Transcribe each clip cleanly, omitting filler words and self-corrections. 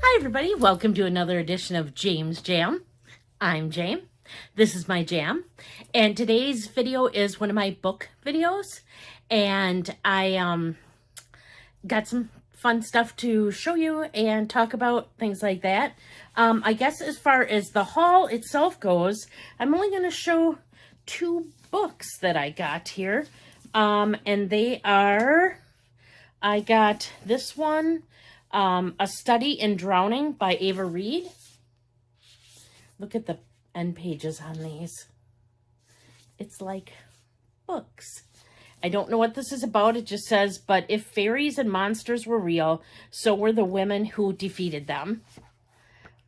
Hi everybody, welcome to another edition of James Jam. I'm Jam. This is my jam. And today's video is one of my book videos. And I got some fun stuff to show you and talk about, things like that. I guess as far as the haul itself goes, I'm only going to show two books that I got here. And they are, I got this one, A Study in Drowning by Ava Reed. Look at the end pages on these. It's like books. I don't know what this is about. It just says, but if fairies and monsters were real, so were the women who defeated them.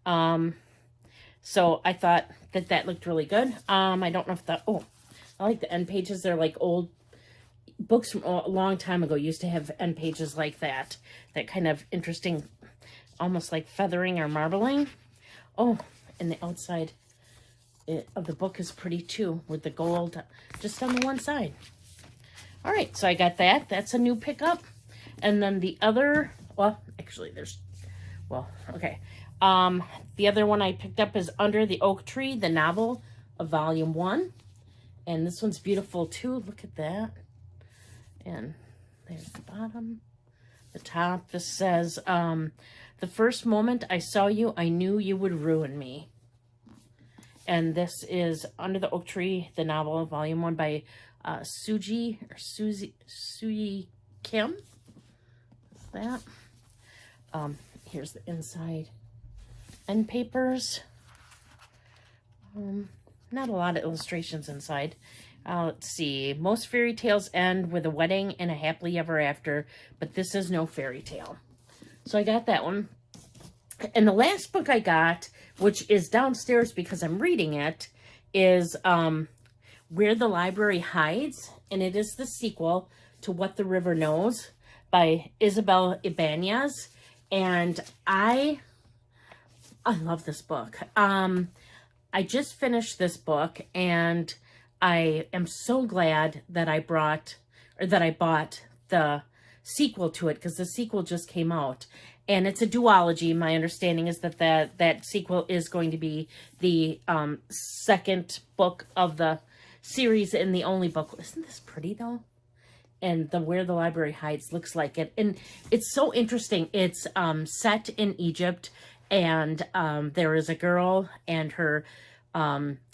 So I thought that looked really good. I don't know if I like the end pages. They're like old books from a long time ago used to have end pages like that. That kind of interesting, almost like feathering or marbling. Oh, and the outside of the book is pretty too, with the gold just on the one side. All right, so I got that. That's a new pickup. And then the other, well, actually okay. The other one I picked up is Under the Oak Tree, the novel of volume 1. And this one's beautiful too. Look at that. And there's the bottom. The top, this says, the first moment I saw you, I knew you would ruin me. And this is Under the Oak Tree, the novel, volume 1 by Suji Kim. What's that? Here's the inside end papers. Not a lot of illustrations inside. Let's see. Most fairy tales end with a wedding and a happily ever after, but this is no fairy tale. So I got that one. And the last book I got, which is downstairs because I'm reading it, is Where the Library Hides. And it is the sequel to What the River Knows by Isabel Ibanez. And I love this book. I just finished this book, and I am so glad that I bought the sequel to it, because the sequel just came out. And it's a duology. My understanding is that sequel is going to be the second book of the series and the only book. Isn't this pretty, though? And the Where the Library Hides looks like it. And it's so interesting. It's set in Egypt, and there is a girl, and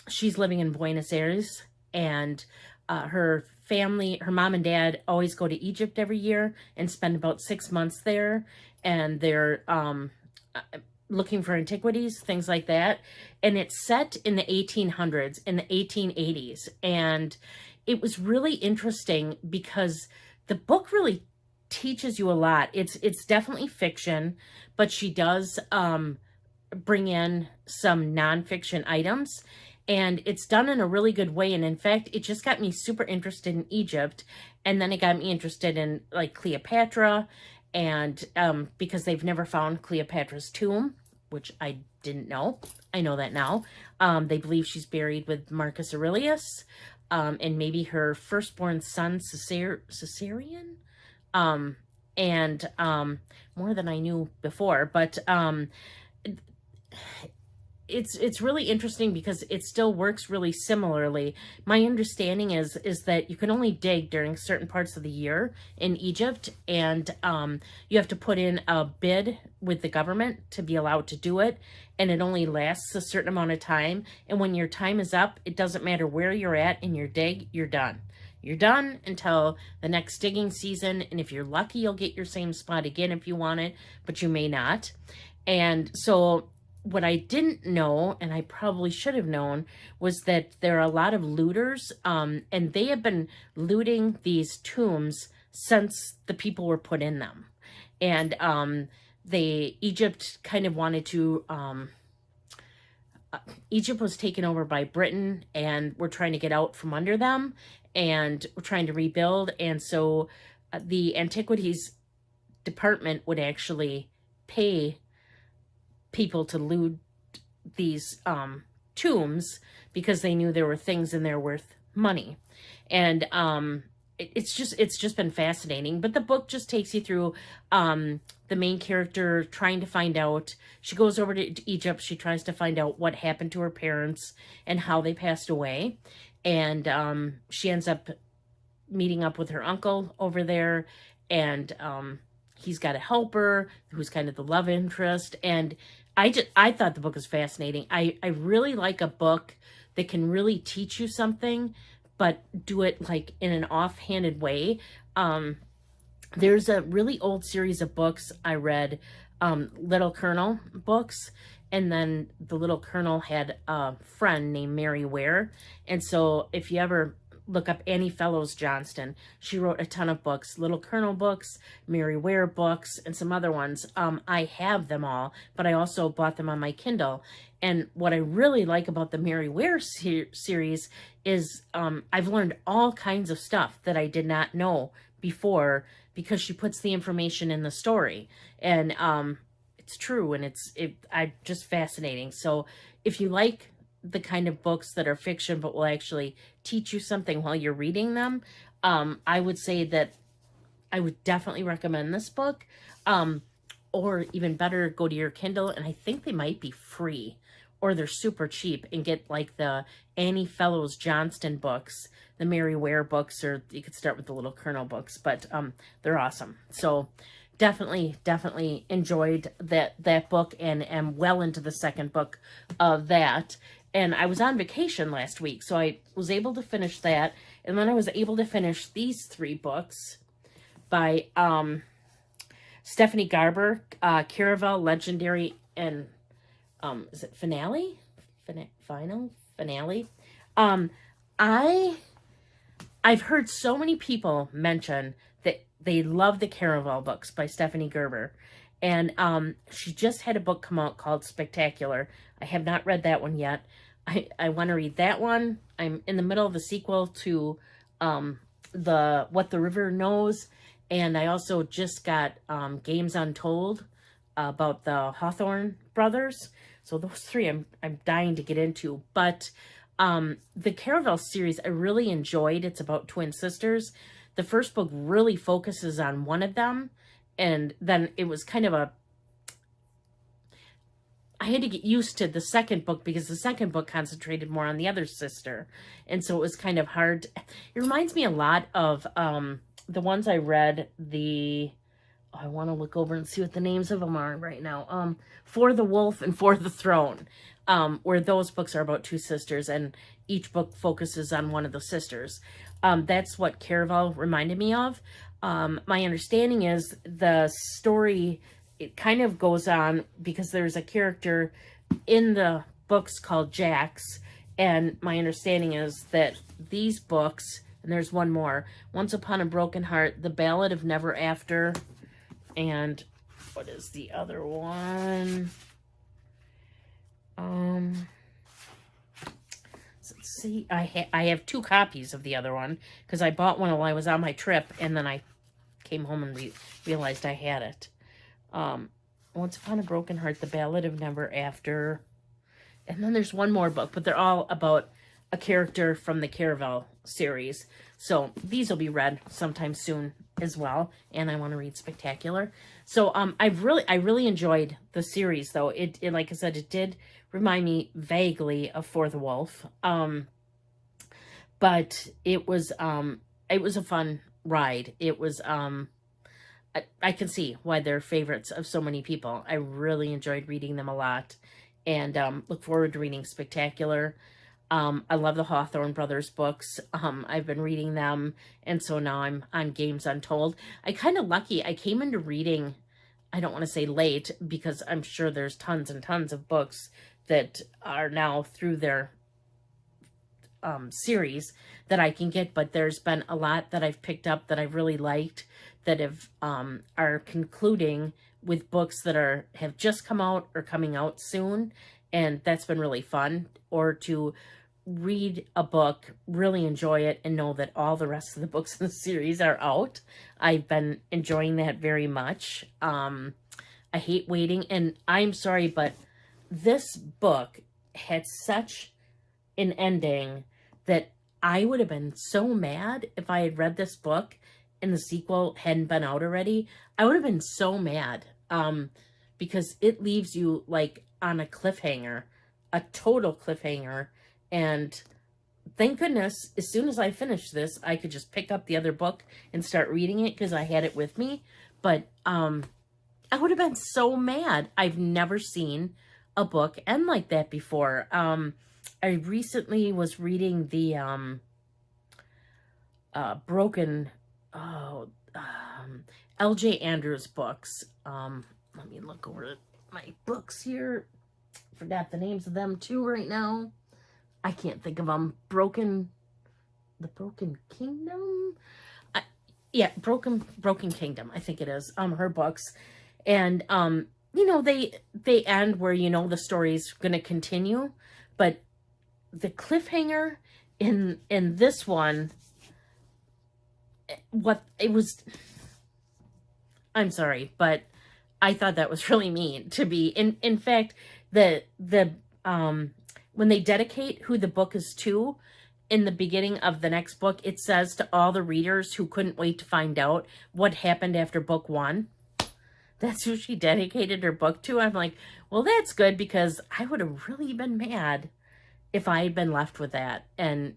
she's living in Buenos Aires, and her family, her mom and dad, always go to Egypt every year and spend about 6 months there. And they're looking for antiquities, things like that. And it's set in the 1800s, in the 1880s. And it was really interesting because the book really teaches you a lot. It's definitely fiction, but she does bring in some nonfiction items. And it's done in a really good way. And in fact, it just got me super interested in Egypt. And then it got me interested in like Cleopatra. And because they've never found Cleopatra's tomb, which I didn't know. I know that now. They believe she's buried with Marcus Aurelius and maybe her firstborn son, Caesarion. And more than I knew before. But it's really interesting because it still works really similarly. My understanding is that you can only dig during certain parts of the year in Egypt, and you have to put in a bid with the government to be allowed to do it, and it only lasts a certain amount of time. And when your time is up, it doesn't matter where you're at in your dig, you're done. You're done until the next digging season, and if you're lucky, you'll get your same spot again if you want it, but you may not. And so what I didn't know, and I probably should have known, was that there are a lot of looters, and they have been looting these tombs since the people were put in them. And Egypt kind of wanted to, Egypt was taken over by Britain, and we're trying to get out from under them, and we're trying to rebuild. And so the antiquities department would actually pay people to loot these tombs because they knew there were things in there worth money. And it's just been fascinating. But the book just takes you through the main character trying to find out. She goes over to Egypt. She tries to find out what happened to her parents and how they passed away. And she ends up meeting up with her uncle over there. And he's got a helper who's kind of the love interest. And I thought the book was fascinating. I really like a book that can really teach you something, but do it like in an offhanded way. There's a really old series of books I read, Little Colonel books, and then the Little Colonel had a friend named Mary Ware. And so if you ever look up Annie Fellows Johnston, she wrote a ton of books, Little Colonel books, Mary Ware books, and some other ones. I have them all, but I also bought them on my Kindle. And what I really like about the Mary Ware series is I've learned all kinds of stuff that I did not know before, because she puts the information in the story. And it's true, and it's just fascinating. So if you like the kind of books that are fiction but will actually teach you something while you're reading them, I would say that I would definitely recommend this book. Or even better, go to your Kindle, and I think they might be free, or they're super cheap, and get like the Annie Fellows Johnston books, the Mary Ware books, or you could start with the Little Colonel books, but they're awesome. So definitely enjoyed that book, and am well into the second book of that. And I was on vacation last week, so I was able to finish that. And then I was able to finish these 3 books by Stephanie Garber, Caraval, Legendary, and is it Finale? Finale? I've heard so many people mention that they love the Caraval books by Stephanie Garber. And she just had a book come out called Spectacular. I have not read that one yet. I want to read that one. I'm in the middle of the sequel to the What the River Knows. And I also just got Games Untold about the Hawthorne brothers. So those 3 I'm dying to get into. But the Caraval series I really enjoyed. It's about twin sisters. The first book really focuses on one of them. And then it was kind of I had to get used to the second book, because the second book concentrated more on the other sister. And so it was kind of hard. It reminds me a lot of the ones I read, I want to look over and see what the names of them are right now. For the Wolf and For the Throne, where those books are about 2 sisters, and each book focuses on one of the sisters. That's what Caraval reminded me of. My understanding is the story, it kind of goes on because there's a character in the books called Jax, and my understanding is that these books, and there's one more, Once Upon a Broken Heart, The Ballad of Never After, and what is the other one? Let's see. I have 2 copies of the other one, because I bought one while I was on my trip, and then I came home and realized I had it. Once Upon a Broken Heart, The Ballad of Never After, and then there's one more book, but they're all about a character from the Caraval series. So these will be read sometime soon as well, and I want to read Spectacular. So I really enjoyed the series, though. It like I said, it did remind me vaguely of For the Wolf, but it was a fun ride. It was I can see why they're favorites of so many people. I really enjoyed reading them a lot, and look forward to reading Spectacular. I love the Hawthorne brothers books. I've been reading them, and so now I'm on Games Untold. I kind of lucky. I came into reading, I don't want to say late, because I'm sure there's tons and tons of books that are now through their series that I can get, but there's been a lot that I've picked up that I've really liked, that have are concluding with books that have just come out or coming out soon, and that's been really fun. Or to read a book, really enjoy it, and know that all the rest of the books in the series are out. I've been enjoying that very much. I hate waiting, and I'm sorry, but this book had such an ending that I would have been so mad if I had read this book and the sequel hadn't been out already. I would have been so mad, because it leaves you like on a cliffhanger, a total cliffhanger. And thank goodness, as soon as I finished this, I could just pick up the other book and start reading it because I had it with me. But I would have been so mad. I've never seen a book end like that before. I recently was reading the broken L.J. Andrews books. Let me look over my books here. Forgot the names of them too right now. I can't think of them. The Broken Kingdom? Yeah, Broken Kingdom, I think it is. Her books. And, you know, they end where, you know, the story's going to continue. But the cliffhanger in this one, I'm sorry, but I thought that was really mean to be. In fact, when they dedicate who the book is to, in the beginning of the next book, it says to all the readers who couldn't wait to find out what happened after book 1. That's who she dedicated her book to. I'm like, well, that's good, because I would have really been mad if I had been left with that and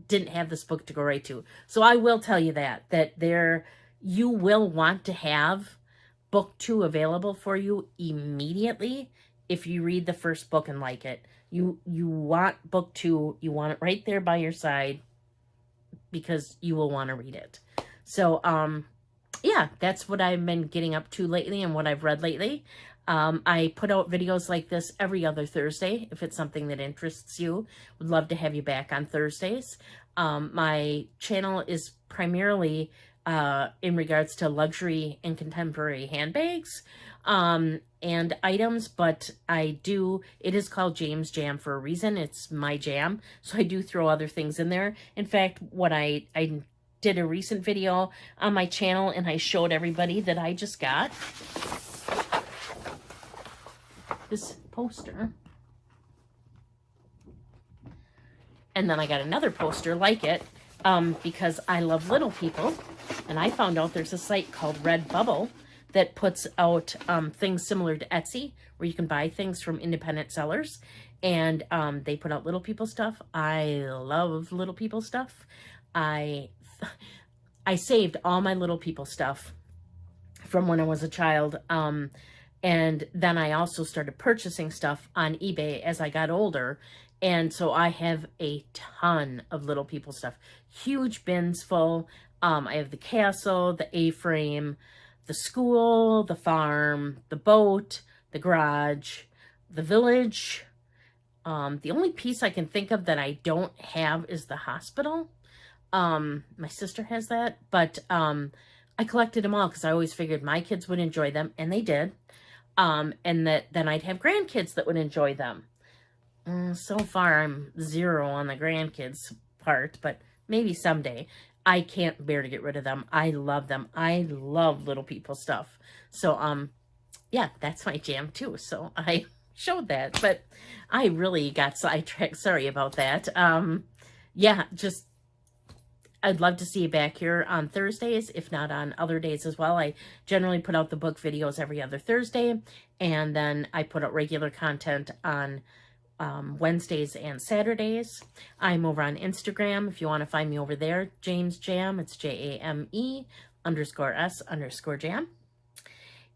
didn't have this book to go right to. So I will tell you that you will want to have book 2 available for you immediately if you read the first book and like it. You want book 2, you want it right there by your side, because you will want to read it. So, yeah, that's what I've been getting up to lately and what I've read lately. I put out videos like this every other Thursday. If it's something that interests you, would love to have you back on Thursdays. My channel is primarily in regards to luxury and contemporary handbags and items, but it is called James Jam for a reason. It's my jam, so I do throw other things in there. In fact, what I did a recent video on my channel, and I showed everybody that I just got this poster. And then I got another poster like it, because I love little people. And I found out there's a site called Redbubble that puts out things similar to Etsy, where you can buy things from independent sellers. And they put out little people stuff. I love little people stuff. I saved all my little people stuff from when I was a child. And then I also started purchasing stuff on eBay as I got older. And so I have a ton of little people stuff. Huge bins full. I have the castle, the A-frame, the school, the farm, the boat, the garage, the village. The only piece I can think of that I don't have is the hospital. My sister has that, but I collected them all because I always figured my kids would enjoy them, and they did. And that then I'd have grandkids that would enjoy them. So far, I'm 0 on the grandkids part, but maybe someday. I can't bear to get rid of them. I love them. I love little people stuff. So, yeah, that's my jam too. So I showed that, but I really got sidetracked. Sorry about that. Yeah, just I'd love to see you back here on Thursdays, if not on other days as well. I generally put out the book videos every other Thursday, and then I put out regular content on Wednesdays and Saturdays. I'm over on Instagram if you want to find me over there. James Jam. It's JAME_S_Jam.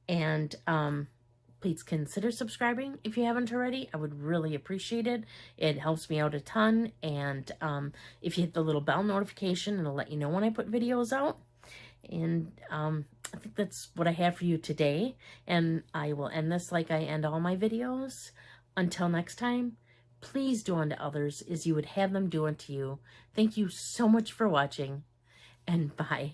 And please consider subscribing if you haven't already. I would really appreciate it. It helps me out a ton. And if you hit the little bell notification, it'll let you know when I put videos out. And I think that's what I have for you today. And I will end this like I end all my videos. Until next time, please do unto others as you would have them do unto you. Thank you so much for watching, and bye.